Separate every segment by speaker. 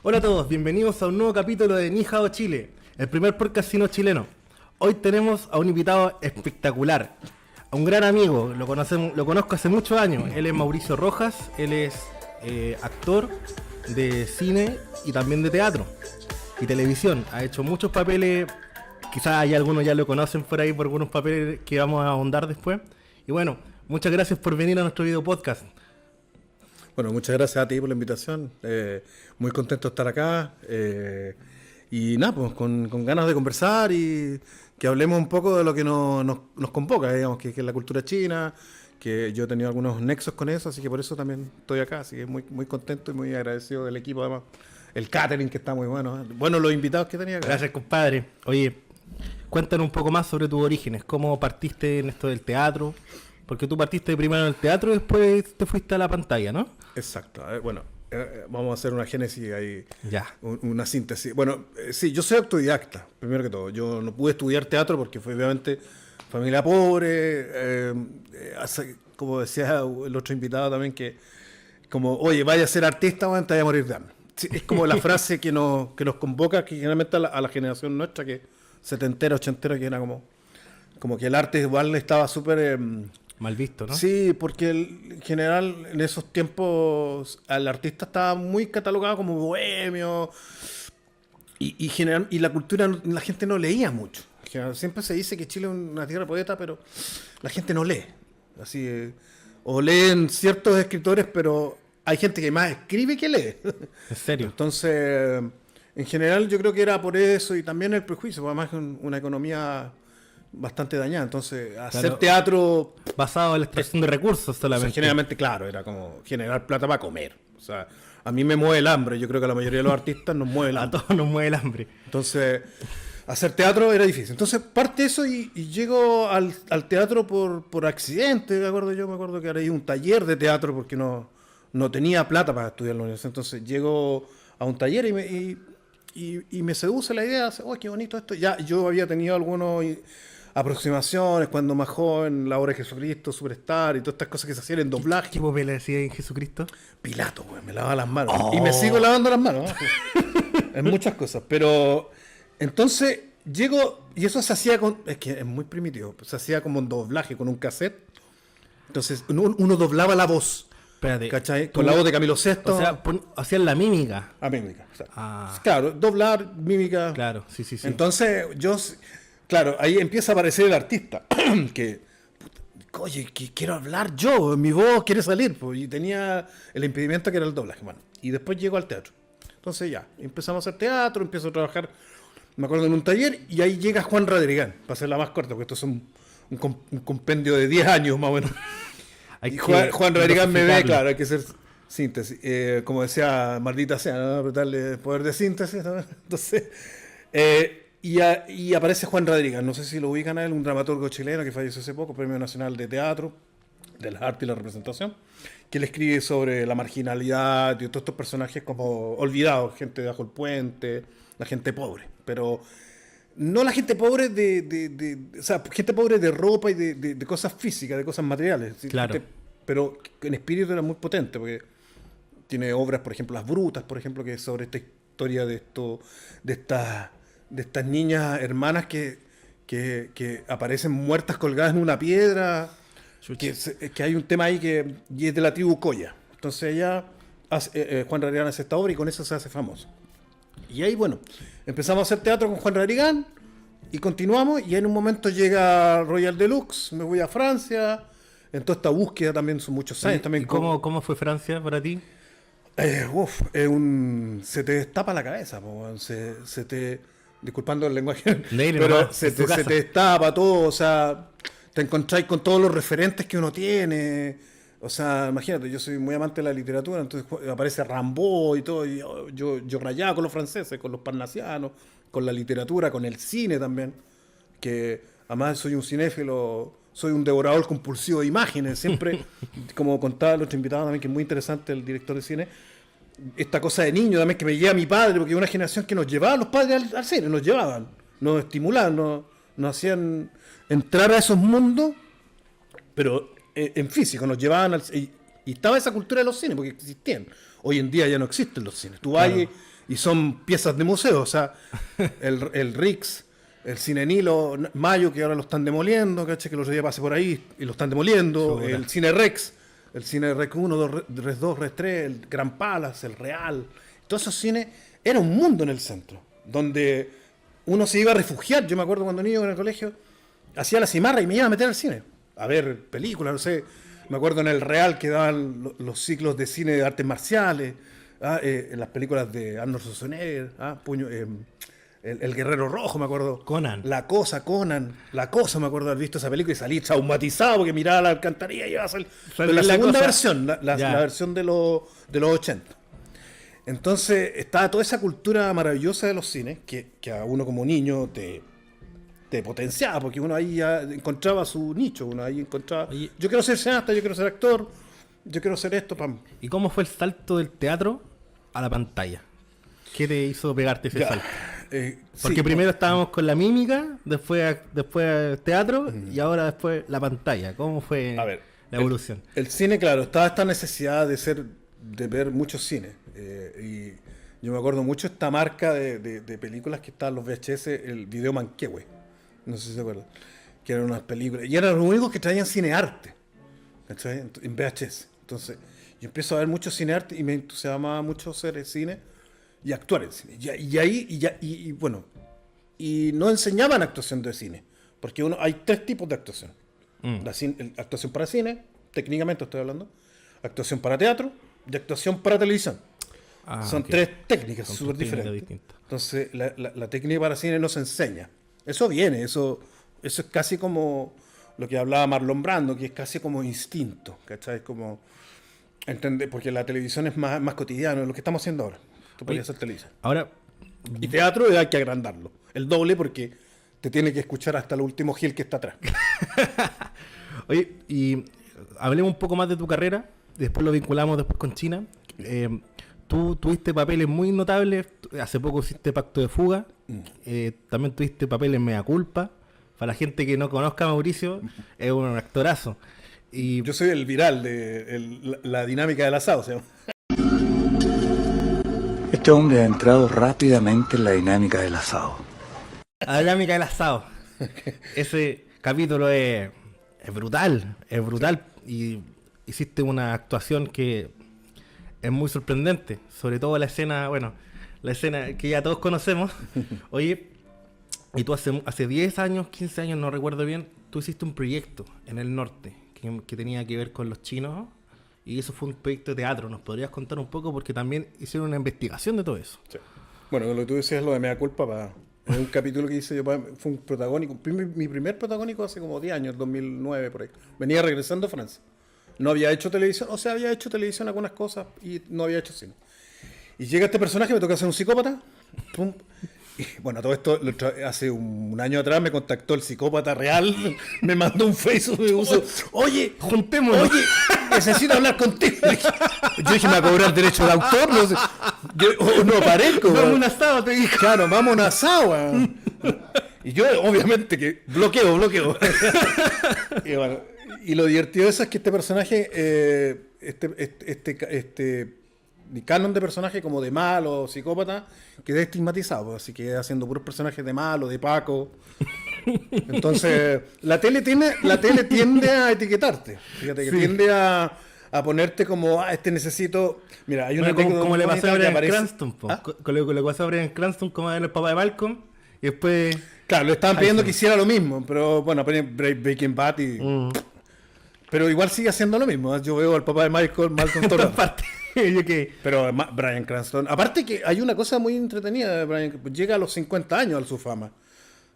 Speaker 1: Hola a todos, bienvenidos a un nuevo capítulo de Ni Hao Chile, el primer podcast sino chileno. Hoy tenemos a un invitado espectacular, a un gran amigo, lo conozco hace muchos años. Él es Mauricio Rojas, él es actor de cine y también de teatro y televisión. Ha hecho muchos papeles, quizás hay algunos ya lo conocen por ahí por algunos papeles que vamos a ahondar después. Y bueno, muchas gracias por venir a nuestro video podcast.
Speaker 2: Bueno, muchas gracias a ti por la invitación. Muy contento de estar acá. Y nada, pues con ganas de conversar y que hablemos un poco de lo que nos convoca, digamos, que es la cultura china, que yo he tenido algunos nexos con eso, así que por eso también estoy acá. Así que muy, muy contento y muy agradecido del equipo, además. El catering que está muy bueno. Bueno, los invitados que tenía acá.
Speaker 1: Gracias, compadre. Oye, cuéntanos un poco más sobre tus orígenes. ¿Cómo partiste en esto del teatro? Porque tú partiste primero en el teatro y después te fuiste a la pantalla, ¿no?
Speaker 2: Exacto. Bueno, vamos a hacer una génesis ahí.
Speaker 1: Ya.
Speaker 2: Una síntesis. Bueno, sí, yo soy autodidacta, primero que todo. Yo no pude estudiar teatro porque fue obviamente familia pobre. Como decía el otro invitado también, que como, oye, vaya a ser artista, bueno, te vaya a morir de hambre. Sí, es como la frase que nos convoca, que generalmente a la generación nuestra, que setentera, ochentera, que era como que el arte igual estaba súper...
Speaker 1: Mal visto, ¿no?
Speaker 2: Sí, porque en general en esos tiempos el artista estaba muy catalogado como bohemio y la cultura, la gente no leía mucho. Siempre se dice que Chile es una tierra de poeta, pero la gente no lee. Así, o leen ciertos escritores, pero hay gente que más escribe que lee.
Speaker 1: ¿En serio?
Speaker 2: Entonces, en general yo creo que era por eso y también el prejuicio, además es una economía bastante dañada, entonces hacer
Speaker 1: Claro.
Speaker 2: teatro
Speaker 1: Basado en la extracción de recursos
Speaker 2: o sea,
Speaker 1: solamente.
Speaker 2: generalmente, claro, era como generar plata para comer. O sea, a mí me mueve el hambre, yo creo que a la mayoría de los artistas nos mueve el
Speaker 1: A
Speaker 2: hambre.
Speaker 1: todos nos mueve el hambre.
Speaker 2: Entonces, hacer teatro era difícil. Entonces, parte eso y llego al teatro por accidente, me acuerdo que ahora hay un taller de teatro porque no tenía plata para estudiar en la universidad. Entonces, llego a un taller y me seduce la idea, oh, qué bonito esto. Ya yo había tenido algunos aproximaciones cuando más joven, la obra de Jesucristo, Superstar y todas estas cosas que se hacían en doblaje.
Speaker 1: ¿Qué papel hacía en Jesucristo?
Speaker 2: Pilato, güey, me lavaba las manos.
Speaker 1: Oh.
Speaker 2: Y me sigo lavando las manos, ¿no? En muchas cosas. Pero entonces llego, y eso se hacía es que es muy primitivo, se hacía como en doblaje, con un cassette. Entonces uno doblaba la voz,
Speaker 1: Espérate.
Speaker 2: ¿cachai? Con la voz de Camilo VI.
Speaker 1: O sea, hacían la mímica.
Speaker 2: A mímica. O sea,
Speaker 1: Ah.
Speaker 2: claro, doblar, mímica.
Speaker 1: Claro, sí.
Speaker 2: Entonces claro, ahí empieza a aparecer el artista, que, oye, que quiero hablar yo, mi voz quiere salir, pues, y tenía el impedimento que era el doblaje, bueno, y después llego al teatro. Entonces ya, empezamos a hacer teatro, empiezo a trabajar, me acuerdo, en un taller, y ahí llega Juan Rodrigán, para hacerla más corta, porque esto es un compendio de 10 años más o menos.
Speaker 1: Hay
Speaker 2: Y
Speaker 1: que
Speaker 2: Juan Rodrigán me ve,
Speaker 1: dosificarlo.
Speaker 2: claro, hay que hacer síntesis. Como decía, maldita sea, ¿no? Apretarle poder de síntesis, ¿no? Entonces... y aparece Juan Rodríguez, no sé si lo ubican a él, un dramaturgo chileno que falleció hace poco, Premio Nacional de Teatro, de las Artes y la Representación, que él escribe sobre la marginalidad y todos estos personajes como olvidados, gente bajo el puente, la gente pobre, pero no la gente pobre o sea, gente pobre de ropa y de cosas físicas, de cosas materiales, ¿sí?
Speaker 1: Claro.
Speaker 2: Pero en espíritu era muy potente, porque tiene obras, por ejemplo, Las Brutas, por ejemplo, que es sobre esta historia de estas niñas hermanas que aparecen muertas colgadas en una piedra, que hay un tema ahí y es de la tribu Coya. Entonces Juan Rodrigán hace esta obra y con eso se hace famoso. Y ahí, bueno, empezamos a hacer teatro con Juan Rodrigán y continuamos, y en un momento llega Royal Deluxe, me voy a Francia, en toda esta búsqueda también son muchos años. También
Speaker 1: ¿Y cómo fue Francia para ti?
Speaker 2: Se te destapa la cabeza, po, se te... Disculpando el lenguaje,
Speaker 1: Neile,
Speaker 2: pero
Speaker 1: nomás,
Speaker 2: se te destapa todo, o sea, te encontráis con todos los referentes que uno tiene. O sea, imagínate, yo soy muy amante de la literatura, entonces aparece Rimbaud y todo, y yo rayaba con los franceses, con los parnasianos, con la literatura, con el cine también, que además soy un cinéfilo, soy un devorador compulsivo de imágenes, siempre, como contaba el otro invitado también, que es muy interesante, el director de cine, esta cosa de niño también que me lleva mi padre, porque una generación que nos llevaba los padres al cine, nos llevaban, nos estimulaban, nos hacían entrar a esos mundos, pero en físico, nos llevaban y estaba esa cultura de los cines, porque existían. Hoy en día ya no existen los cines. Tú vas
Speaker 1: Claro.
Speaker 2: y son piezas de museo. O sea, el Rix, el Cine Nilo, Mayo, que ahora lo están demoliendo, ¿cachai? Que los días pasé por ahí y lo están demoliendo.
Speaker 1: Segura.
Speaker 2: El Cine Rex, el Cine Rex 1, 2, Res 2, Res 3, el Gran Palace, el Real. Todos esos cines, era un mundo en el centro, donde uno se iba a refugiar. Yo me acuerdo cuando niño en el colegio, hacía la cimarra y me iba a meter al cine, a ver películas, no sé. Me acuerdo en el Real que daban los ciclos de cine de artes marciales, en las películas de Arnold Schwarzenegger, el Guerrero Rojo, me acuerdo.
Speaker 1: Conan.
Speaker 2: Conan. La Cosa, me acuerdo de haber visto esa película y salí traumatizado porque miraba la alcantarilla y iba a salir. Pero la segunda versión, la versión de los 80. Entonces estaba toda esa cultura maravillosa de los cines que a uno como niño te potenciaba, porque uno ahí ya encontraba su nicho, uno ahí encontraba,
Speaker 1: Oye,
Speaker 2: yo quiero ser cineasta, yo quiero ser actor, yo quiero ser esto, pam.
Speaker 1: ¿y cómo fue el salto del teatro a la pantalla? ¿Qué te hizo pegarte ese salto? Porque
Speaker 2: sí,
Speaker 1: primero estábamos con la mímica, después teatro y ahora después la pantalla. ¿Cómo fue
Speaker 2: A ver,
Speaker 1: la evolución?
Speaker 2: El cine, claro, estaba esta necesidad de ver muchos cines. Y yo me acuerdo mucho esta marca de películas que estaban los VHS, el Video Manquehue. No sé si se acuerdan. Que eran unas películas. Y eran los únicos que traían cinearte. ¿Cachai? En VHS. Entonces, yo empiezo a ver mucho cinearte y me entusiasmaba mucho hacer cine y actuar en cine. Y bueno, y no enseñaban actuación de cine. Porque hay tres tipos de actuación. Actuación para cine, técnicamente estoy hablando. Actuación para teatro y actuación para televisión. Son tres técnicas súper diferentes.
Speaker 1: Distintas.
Speaker 2: Entonces, la técnica para cine no se enseña. Eso viene, eso es casi como lo que hablaba Marlon Brando, que es casi como instinto, ¿cachai? Como entender, porque la televisión es más cotidiano, lo que estamos haciendo ahora. Tú podrías hacer televisión.
Speaker 1: Ahora,
Speaker 2: Y teatro hay que agrandarlo. El doble porque te tiene que escuchar hasta el último Gil que está atrás.
Speaker 1: oye, y hablemos un poco más de tu carrera, después lo vinculamos después con China. Tú tuviste papeles muy notables, hace poco hiciste Pacto de Fuga, también tuviste papeles Mea Culpa. Para la gente que no conozca a Mauricio, es un actorazo. Y
Speaker 2: Yo soy el viral de la dinámica del asado, ¿se llama?
Speaker 3: Este hombre ha entrado rápidamente en la dinámica del asado.
Speaker 1: la dinámica del asado. Ese capítulo es brutal, es brutal. Y hiciste una actuación que es muy sorprendente, sobre todo la escena, bueno, la escena que ya todos conocemos. Oye, y tú hace 10 años, 15 años, no recuerdo bien, tú hiciste un proyecto en el norte que tenía que ver con los chinos, y eso fue un proyecto de teatro. ¿Nos podrías contar un poco? Porque también hicieron una investigación de todo eso.
Speaker 2: Sí. Bueno, lo que tú decías, lo de Mea Culpa, es un capítulo que hice yo, fue un protagónico, mi primer protagónico hace como 10 años, 2009 por ahí. Venía regresando a Francia. No había hecho televisión, o sea, había hecho televisión algunas cosas y no había hecho cine. Y llega este personaje, me toca hacer un psicópata. Pum, y bueno, todo esto hace un año atrás me contactó el psicópata real, me mandó un Facebook, me puso, oye, juntémonos. Oye, necesito hablar contigo. Yo dije, me va a cobrar derecho de autor, no sé. Yo no aparezco.
Speaker 1: Vamos a un asado, te dije.
Speaker 2: Claro, vamos a un asado. Y yo, obviamente, que bloqueo. Y bueno, y lo divertido de eso es que este personaje, mi canon de personaje como de malo, psicópata, quedé estigmatizado, así que haciendo puros personajes de malo, de Paco. Entonces, la tele tiende a etiquetarte. Fíjate que tiende a ponerte como, necesito. Mira, hay una
Speaker 1: Bueno, como le pasó a Bryan
Speaker 2: aparece.
Speaker 1: Cranston, con lo que le pasó a Bryan Cranston, como era el papá de Malcolm, y después.
Speaker 2: Claro, le estaban pidiendo que hiciera lo mismo, pero bueno, Breaking Bad y. Pero igual sigue haciendo lo mismo. Yo veo al papá de Malcolm todo. Pero Bryan Cranston. Aparte que hay una cosa muy entretenida de Bryan, llega a los 50 años a su fama.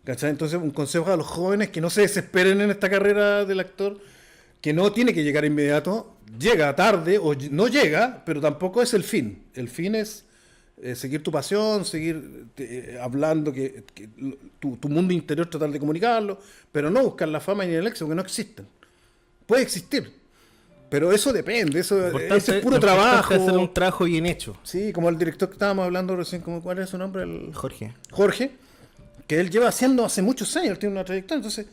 Speaker 2: ¿Cachai? Entonces, un consejo a los jóvenes que no se desesperen en esta carrera del actor, que no tiene que llegar inmediato, llega tarde o no llega, pero tampoco es el fin. El fin es seguir tu pasión, seguir hablando, tu mundo interior, tratar de comunicarlo, pero no buscar la fama ni el éxito, que no existen. Puede existir, pero eso depende, ese es puro trabajo.
Speaker 1: Hacer un trabajo bien hecho.
Speaker 2: Sí, como el director que estábamos hablando recién, ¿cuál es su nombre?
Speaker 1: Jorge,
Speaker 2: que él lleva haciendo hace muchos años, tiene una trayectoria, entonces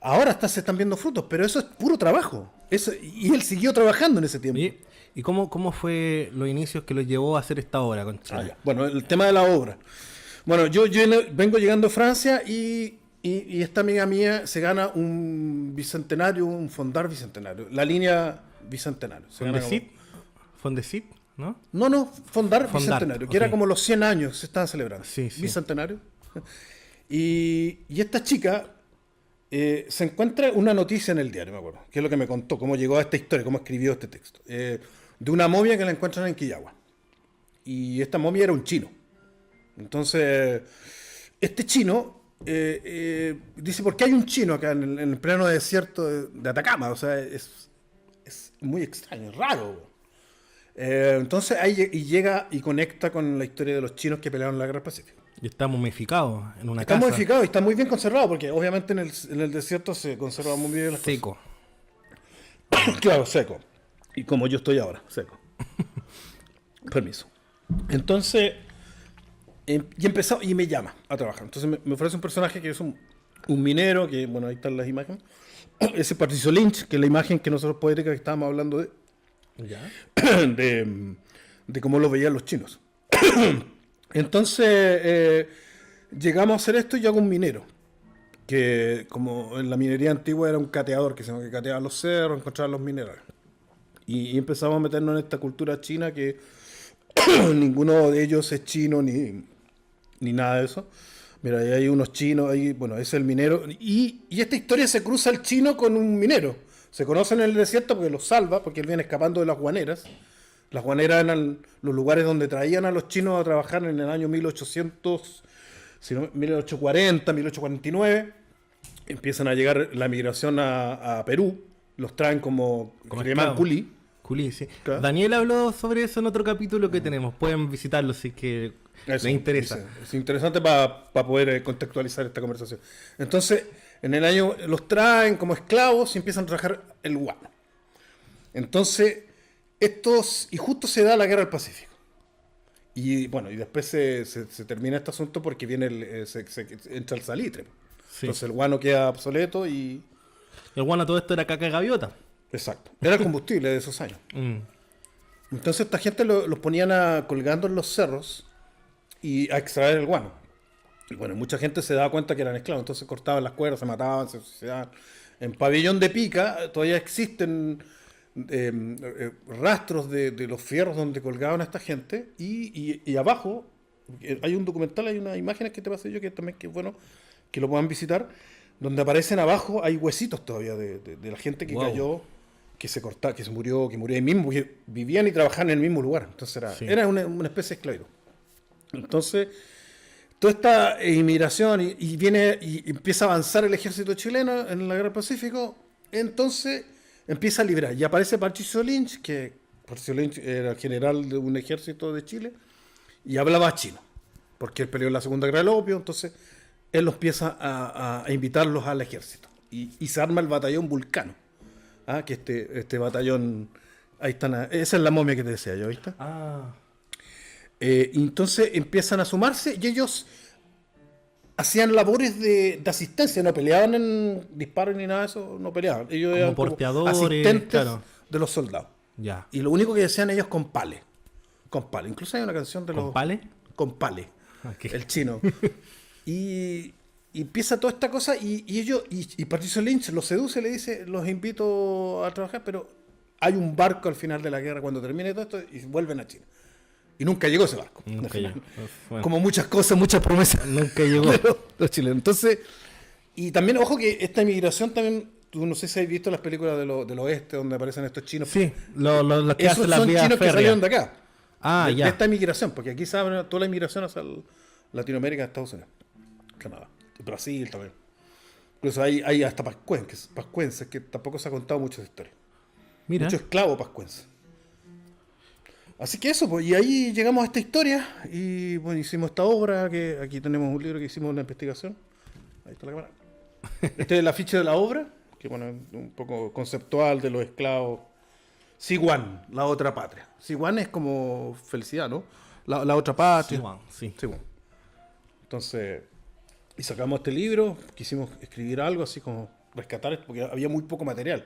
Speaker 2: ahora se están viendo frutos, pero eso es puro trabajo. Y él siguió trabajando en ese tiempo.
Speaker 1: ¿Y cómo fue los inicios que los llevó a hacer esta obra con Chile?
Speaker 2: Ya. Bueno, el tema de la obra. Bueno, yo vengo llegando a Francia y esta amiga mía se gana un bicentenario, un fondar bicentenario, la línea bicentenario. Se gana
Speaker 1: ¿Fondesit? ¿Fondesit? ¿No?
Speaker 2: No, fondar
Speaker 1: Fondar,
Speaker 2: bicentenario, que
Speaker 1: ok.
Speaker 2: era como los 100 años se estaban celebrando.
Speaker 1: Sí, sí.
Speaker 2: Bicentenario. Y esta chica se encuentra una noticia en el diario, me acuerdo, que es lo que me contó, cómo llegó a esta historia, cómo escribió este texto, de una momia que la encuentran en Quillagua. Y esta momia era un chino. Entonces, este chino dice, ¿por qué hay un chino acá en el pleno desierto de Atacama? O sea, es muy extraño, es raro. Entonces ahí llega y conecta con la historia de los chinos que pelearon en la Guerra del Pacífico.
Speaker 1: Y está momificado en una
Speaker 2: Está
Speaker 1: casa.
Speaker 2: modificado y está muy bien conservado, porque obviamente en el desierto se conserva muy bien las
Speaker 1: Seco.
Speaker 2: cosas. Claro, seco. Y como yo estoy ahora, seco. Permiso. Entonces, y me llama a trabajar. Entonces me ofrece un personaje que es un minero, que bueno, ahí están las imágenes. Ese Patricio Lynch, que es la imagen que nosotros poética que estábamos hablando
Speaker 1: ¿Ya?
Speaker 2: de cómo lo veían los chinos. Entonces, llegamos a hacer esto y yo hago un minero, que como en la minería antigua era un cateador, que cateaba los cerros, encontraba los minerales. Y empezamos a meternos en esta cultura china que ninguno de ellos es chino ni nada de eso. Mira, ahí hay unos chinos, ahí, bueno, es el minero. Y esta historia se cruza el chino con un minero. Se conocen en el desierto porque los salva, porque él viene escapando de las guaneras. Las guaneras eran los lugares donde traían a los chinos a trabajar en el año 1800, 1840, 1849. Empiezan a llegar la migración a Perú. Los traen como
Speaker 1: Como
Speaker 2: le llaman
Speaker 1: esclavos.
Speaker 2: culí.
Speaker 1: Culí, sí.
Speaker 2: Claro.
Speaker 1: Daniel habló sobre eso en otro capítulo que tenemos. Pueden visitarlo si es que
Speaker 2: Eso,
Speaker 1: les interesa.
Speaker 2: Es interesante para poder contextualizar esta conversación. Entonces, en el año los traen como esclavos y empiezan a trabajar el guano. Entonces, y justo se da la guerra del Pacífico. Y bueno, y después se termina este asunto porque viene entra el salitre.
Speaker 1: Sí.
Speaker 2: Entonces el guano queda obsoleto y...
Speaker 1: El guano todo esto era caca de gaviota.
Speaker 2: Exacto. Era el combustible de esos años.
Speaker 1: Mm.
Speaker 2: Entonces esta gente los ponían colgando en los cerros y a extraer el guano. Y bueno, mucha gente se daba cuenta que eran esclavos, entonces cortaban las cuerdas, se mataban, se suicidaban. En Pabellón de Pica todavía existen rastros de los fierros donde colgaban a esta gente y abajo hay un documental, hay unas imágenes que te pasé yo que también que es bueno que lo puedan visitar, donde aparecen abajo, hay huesitos todavía de la gente que
Speaker 1: Wow.
Speaker 2: cayó, que se cortó, que murió ahí mismo, porque vivían y trabajaban en el mismo lugar. Entonces
Speaker 1: Sí.
Speaker 2: era una especie de esclavitud. Entonces, toda esta inmigración y viene y empieza a avanzar el ejército chileno en la Guerra del Pacífico, entonces empieza a liberar. Y aparece Patricio Lynch, que Patricio Lynch era el general de un ejército de Chile, y hablaba chino, porque él peleó en la Segunda Guerra del Opio, entonces él los empieza a invitarlos al ejército. Y se arma el batallón Vulcano. Que este batallón, ahí están, esa es la momia que te decía yo, ¿viste?
Speaker 1: Ah.
Speaker 2: Y entonces empiezan a sumarse y ellos hacían labores de asistencia, no peleaban en disparos ni nada de eso, no peleaban. Ellos
Speaker 1: Como
Speaker 2: eran
Speaker 1: porteadores,
Speaker 2: asistentes
Speaker 1: claro.
Speaker 2: de los soldados.
Speaker 1: Ya.
Speaker 2: Y lo único que decían ellos con pale. Incluso hay una canción de
Speaker 1: ¿Con
Speaker 2: los...
Speaker 1: pale?
Speaker 2: Con pale.
Speaker 1: Ok.
Speaker 2: El chino. y empieza toda esta cosa y ellos, y Patricio Lynch los seduce, le dice, los invito a trabajar, pero hay un barco al final de la guerra cuando termine todo esto y vuelven a China. Y nunca llegó ese barco.
Speaker 1: Nunca llegó. Bueno.
Speaker 2: Como muchas cosas, muchas promesas.
Speaker 1: Nunca llegó.
Speaker 2: de los chilenos. Entonces, y también, ojo que esta inmigración también, tú no sé si has visto las películas del oeste donde aparecen estos chinos.
Speaker 1: Sí, los que
Speaker 2: Esos
Speaker 1: hacen las
Speaker 2: son
Speaker 1: vías
Speaker 2: chinos que salieron de
Speaker 1: férreas.
Speaker 2: acá.
Speaker 1: Ah,
Speaker 2: de
Speaker 1: ya.
Speaker 2: esta inmigración, porque aquí se abre toda la inmigración hacia Latinoamérica, Estados Unidos, Canadá, Brasil también. Incluso hay hasta pascuenses, que tampoco se ha contado mucho de historia.
Speaker 1: Mira.
Speaker 2: Mucho esclavo pascuense. Así que eso, pues, y ahí llegamos a esta historia y bueno, hicimos esta obra, que aquí tenemos un libro que hicimos una investigación. Ahí está la cámara. Este es el afiche de la obra, que bueno, es un poco conceptual de los esclavos. Siwan, la otra patria. Siwan es como felicidad, ¿no? La otra patria.
Speaker 1: Siwan, sí.
Speaker 2: Siwan. Entonces, y sacamos este libro, quisimos escribir algo así como rescatar, porque había muy poco material.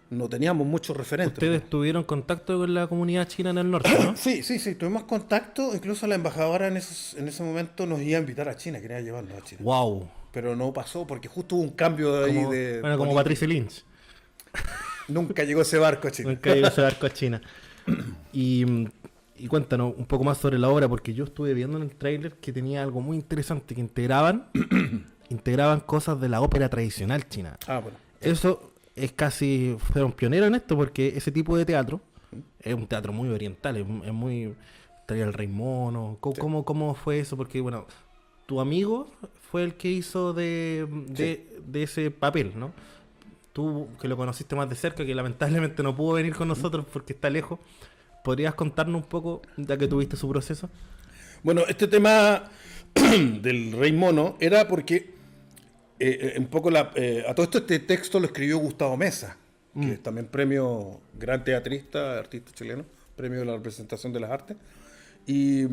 Speaker 2: no teníamos muchos referentes.
Speaker 1: Ustedes tuvieron contacto con la comunidad china en el norte, ¿no?
Speaker 2: Sí, tuvimos contacto, incluso la embajadora en ese momento nos iba a invitar a China, quería llevarnos a China.
Speaker 1: Wow.
Speaker 2: Pero no pasó porque justo hubo un cambio de ahí
Speaker 1: Como,
Speaker 2: de...
Speaker 1: bueno, como
Speaker 2: política.
Speaker 1: Patricia Lynch.
Speaker 2: Nunca llegó ese barco a China.
Speaker 1: Nunca llegó ese barco a China. Y cuéntanos un poco más sobre la obra, porque yo estuve viendo en el tráiler que tenía algo muy interesante, que integraban cosas de la ópera tradicional china.
Speaker 2: Ah, bueno.
Speaker 1: Eso es casi, fueron pioneros en esto, porque ese tipo de teatro es un teatro muy oriental, es muy... Traía el Rey Mono. ¿Cómo fue eso? Porque, bueno, tu amigo fue el que hizo de ese papel, ¿no? Tú, que lo conociste más de cerca, que lamentablemente no pudo venir con nosotros porque está lejos, ¿podrías contarnos un poco, ya que tuviste su proceso?
Speaker 2: Bueno, este tema del Rey Mono era porque un poco a todo esto este texto lo escribió Gustavo Mesa, que es también premio gran teatrista, artista chileno, premio de la representación de las artes, y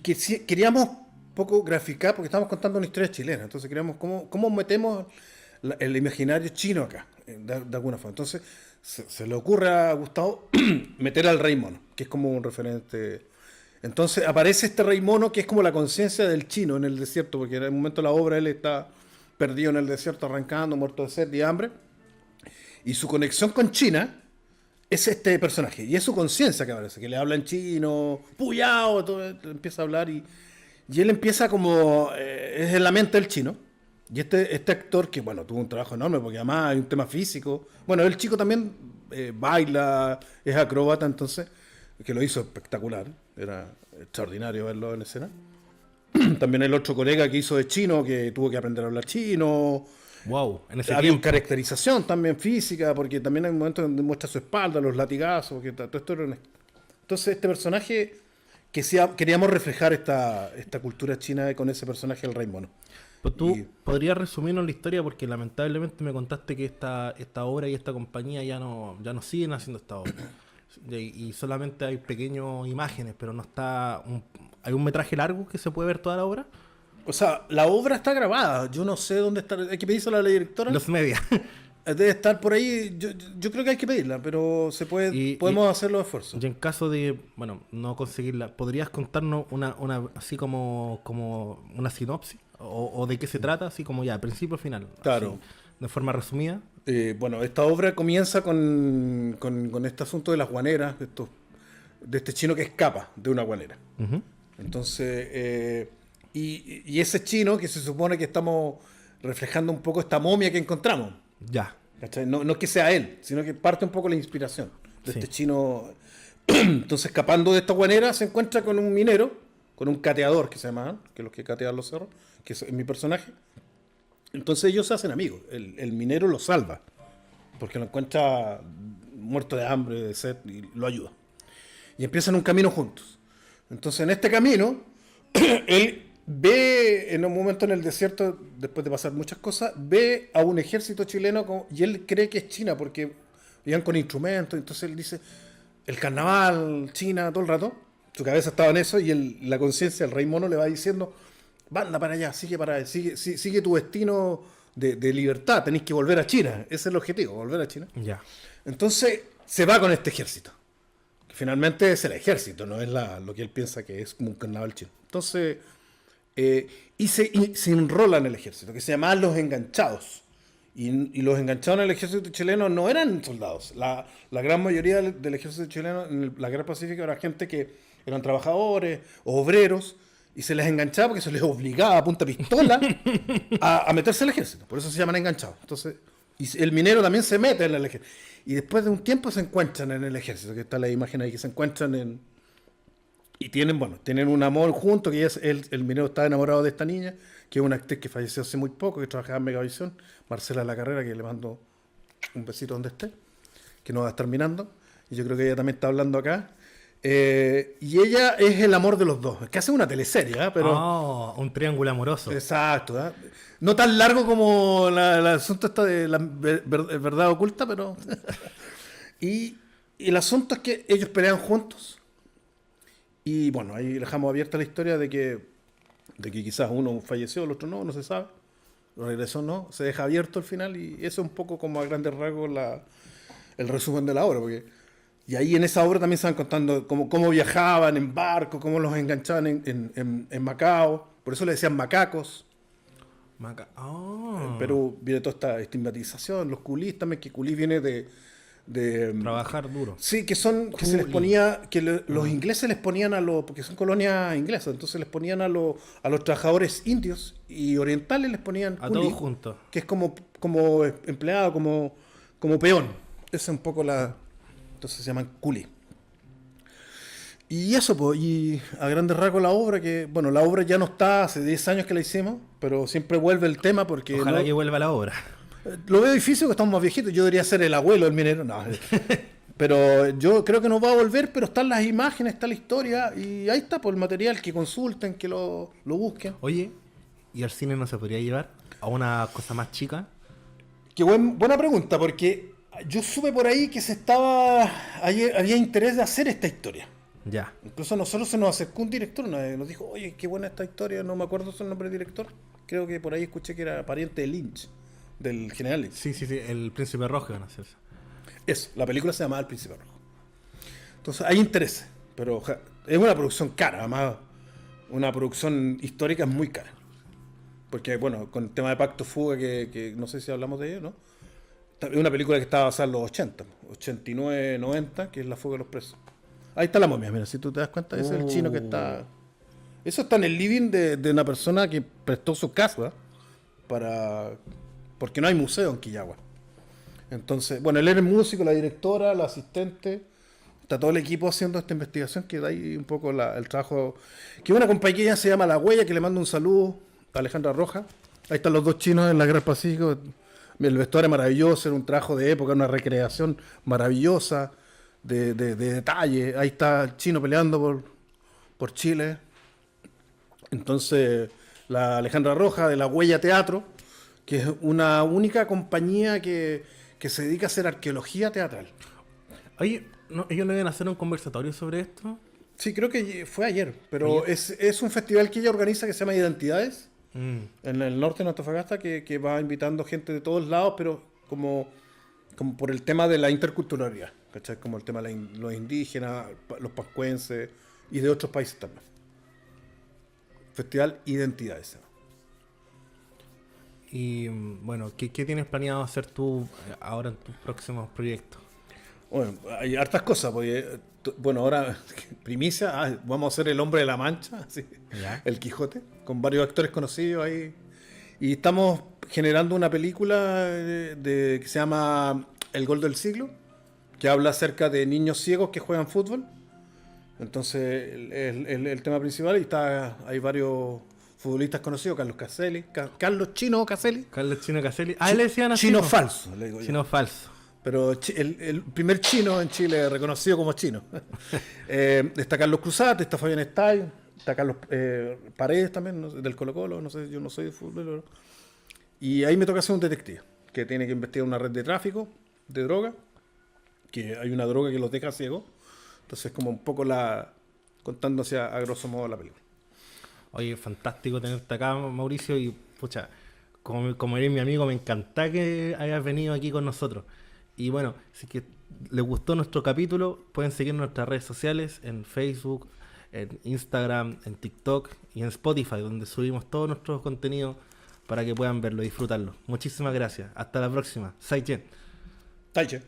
Speaker 2: que queríamos un poco graficar, porque estábamos contando una historia chilena, entonces queríamos cómo metemos el imaginario chino acá, de alguna forma. Entonces se le ocurre a Gustavo meter al Rey Mono, que es como un referente. Entonces aparece este Rey Mono que es como la conciencia del chino en el desierto, porque en el momento de la obra él está perdido en el desierto, arrancando, muerto de sed y hambre, y su conexión con China es este personaje, y es su conciencia que aparece, que le habla en chino, puyao, todo, empieza a hablar, y él empieza como, es en la mente del chino. Y este actor, que bueno, tuvo un trabajo enorme, porque además hay un tema físico. Bueno, el chico también baila, es acróbata, entonces, que lo hizo espectacular. Era extraordinario verlo en escena. También el otro colega que hizo de chino, que tuvo que aprender a hablar chino.
Speaker 1: Wow, en ese
Speaker 2: Había
Speaker 1: tiempo.
Speaker 2: caracterización también física, porque también hay momentos donde muestra su espalda, los latigazos, que todo esto era Entonces, este personaje, queríamos reflejar esta cultura china con ese personaje, el Rey Mono.
Speaker 1: Pues tú podrías resumirnos la historia, porque lamentablemente me contaste que esta obra y esta compañía ya no siguen haciendo esta obra. Y solamente hay pequeñas imágenes, pero no está... ¿Hay un metraje largo que se puede ver toda la obra?
Speaker 2: O sea, la obra está grabada. Yo no sé dónde está. Hay que pedírsela a la directora.
Speaker 1: Los media.
Speaker 2: Debe estar por ahí. Yo creo que hay que pedirla, pero podemos hacer los esfuerzos.
Speaker 1: Y en caso de, bueno, no conseguirla, ¿podrías contarnos una así como una sinopsis? ¿O de qué se trata? Así como ya, principio final.
Speaker 2: Claro.
Speaker 1: Así, de forma resumida.
Speaker 2: Bueno, esta obra comienza con este asunto de las guaneras, de este chino que escapa de una guanera.
Speaker 1: Ujú.
Speaker 2: Entonces, y ese chino que se supone que estamos reflejando un poco esta momia que encontramos.
Speaker 1: Ya.
Speaker 2: ¿Cachai? No es que sea él, sino que parte un poco la inspiración de este chino. Entonces, escapando de esta guanera, se encuentra con un minero, con un cateador que se llama, que es los que catean los cerros, que es mi personaje. Entonces ellos se hacen amigos. El minero lo salva, porque lo encuentra muerto de hambre, de sed, y lo ayuda. Y empiezan un camino juntos. Entonces, en este camino, él ve en un momento en el desierto, después de pasar muchas cosas, ve a un ejército chileno y él cree que es China porque iban con instrumentos. Entonces él dice, el carnaval, China, todo el rato. Su cabeza estaba en eso y la conciencia, el Rey Mono, le va diciendo, anda para allá, sigue para allá, sigue tu destino de libertad, tenéis que volver a China. Ese es el objetivo, volver a China.
Speaker 1: Ya.
Speaker 2: Entonces se va con este ejército. Que finalmente es el ejército, no es lo que él piensa que es como un carnaval chino. Entonces, se enrola en el ejército, que se llamaban los enganchados. Y los enganchados en el ejército chileno no eran soldados. La gran mayoría del ejército chileno en la guerra pacífica era gente que eran trabajadores, obreros, y se les enganchaba porque se les obligaba a punta pistola a meterse al ejército. Por eso se llaman enganchados. Entonces, y el minero también se mete en el ejército. Y después de un tiempo se encuentran en el ejército, que está la imagen ahí, que se encuentran y tienen un amor juntos, que el minero está enamorado de esta niña, que es una actriz que falleció hace muy poco, que trabajaba en Megavisión, Marcela La Carrera, que le mando un besito donde esté, que nos va a estar mirando, y yo creo que ella también está hablando acá. Y ella es el amor de los dos, es que hace una teleserie, pero
Speaker 1: un triángulo amoroso.
Speaker 2: exacto, ¿eh? No tan largo como el asunto está de la verdad oculta, pero y el asunto es que ellos pelean juntos. Y bueno, ahí dejamos abierta la historia de que quizás uno falleció, el otro no se sabe. regresó no, se deja abierto al final y eso es un poco como a grandes rasgos el resumen de la obra. Y ahí en esa obra también se van contando cómo viajaban en barco, cómo los enganchaban en Macao, por eso le decían macacos. En Perú viene toda esta estigmatización, los culís también, que culís viene de
Speaker 1: Trabajar duro.
Speaker 2: sí, que se les ponía, los ingleses les ponían porque son colonias inglesas, entonces les ponían a los trabajadores indios y orientales les ponían
Speaker 1: A
Speaker 2: culi,
Speaker 1: todos juntos.
Speaker 2: que es como empleado, como peón. Esa es un poco entonces se llaman culi. Y eso, pues, y a grandes rasgos la obra, la obra ya no está, hace 10 años que la hicimos, pero siempre vuelve el tema porque...
Speaker 1: Ojalá que vuelva la obra.
Speaker 2: Lo veo difícil porque estamos más viejitos. Yo debería ser el abuelo del minero. No. Pero yo creo que no va a volver, pero están las imágenes, está la historia. Y ahí está por el material, que consulten, que lo busquen.
Speaker 1: Oye, ¿y al cine no se podría llevar a una cosa más chica?
Speaker 2: Qué buena pregunta, porque yo supe por ahí que había interés de hacer esta historia.
Speaker 1: Ya.
Speaker 2: Incluso a nosotros se nos acercó un director, nos dijo, oye, qué buena esta historia, no me acuerdo su nombre del director. Creo que por ahí escuché que era pariente de Lynch. Del general Lynch.
Speaker 1: Sí, el Príncipe Rojo van a hacer eso.
Speaker 2: Eso, la película se llama El Príncipe Rojo. Entonces hay interés, pero es una producción cara, además una producción histórica es muy cara. Porque, bueno, con el tema de Pacto Fuga, que no sé si hablamos de ello, ¿no? Es una película que estaba basada en los 80, 89, 90, que es La Fuga de los Presos. Ahí está la momia, mira, si tú te das cuenta, ese es el chino que está... Eso está en el living de una persona que prestó su casa porque no hay museo en Quillagua. Entonces, bueno, él era el músico, la directora, la asistente, está todo el equipo haciendo esta investigación, que da ahí un poco el trabajo. Que una compañía se llama La Huella, que le mando un saludo a Alejandra Rojas. Ahí están los dos chinos en la Guerra del Pacífico. El vestuario maravilloso, era un trabajo de época, una recreación maravillosa, de detalle. Ahí está el chino peleando por Chile. Entonces, la Alejandra Rojas de La Huella Teatro, que es una única compañía que se dedica a hacer arqueología teatral.
Speaker 1: Oye, ¿ellos no deben hacer un conversatorio sobre esto?
Speaker 2: Sí, creo que fue ayer, pero es un festival que ella organiza que se llama Identidades, en el norte de Antofagasta, que va invitando gente de todos lados, pero como por el tema de la interculturalidad, ¿cachai? Como el tema de los indígenas, los pascuenses y de otros países también. Festival Identidades.
Speaker 1: Y bueno, ¿qué tienes planeado hacer tú ahora en tus próximos proyectos?
Speaker 2: Bueno, hay hartas cosas, porque, bueno, ahora, primicia, vamos a hacer El Hombre de la Mancha, ¿sí? El Quijote, con varios actores conocidos ahí. Y estamos generando una película que se llama El Gol del Siglo, que habla acerca de niños ciegos que juegan fútbol. Entonces, el tema principal, y hay varios futbolistas conocidos, Carlos Chino Caselli.
Speaker 1: Carlos Chino Caselli. Ah, le decían así.
Speaker 2: Chino falso, le digo yo.
Speaker 1: Chino falso.
Speaker 2: Pero el primer chino en Chile reconocido como chino. Está Carlos Cruzat, está Fabián Estay, está Carlos Paredes también, no sé, del Colo-Colo, no sé, yo no soy de fútbol. Y ahí me toca hacer un detective, que tiene que investigar una red de tráfico, de droga, que hay una droga que los deja ciegos. Entonces, como un poco contando a grosso modo la película.
Speaker 1: Oye, fantástico tenerte acá, Mauricio, y pucha, como eres mi amigo, me encanta que hayas venido aquí con nosotros. Y bueno, si que les gustó nuestro capítulo, pueden seguir nuestras redes sociales en Facebook, en Instagram, en TikTok y en Spotify, donde subimos todos nuestros contenidos para que puedan verlo y disfrutarlo. Muchísimas gracias. Hasta la próxima. Sai Chen.
Speaker 2: Tai Chen.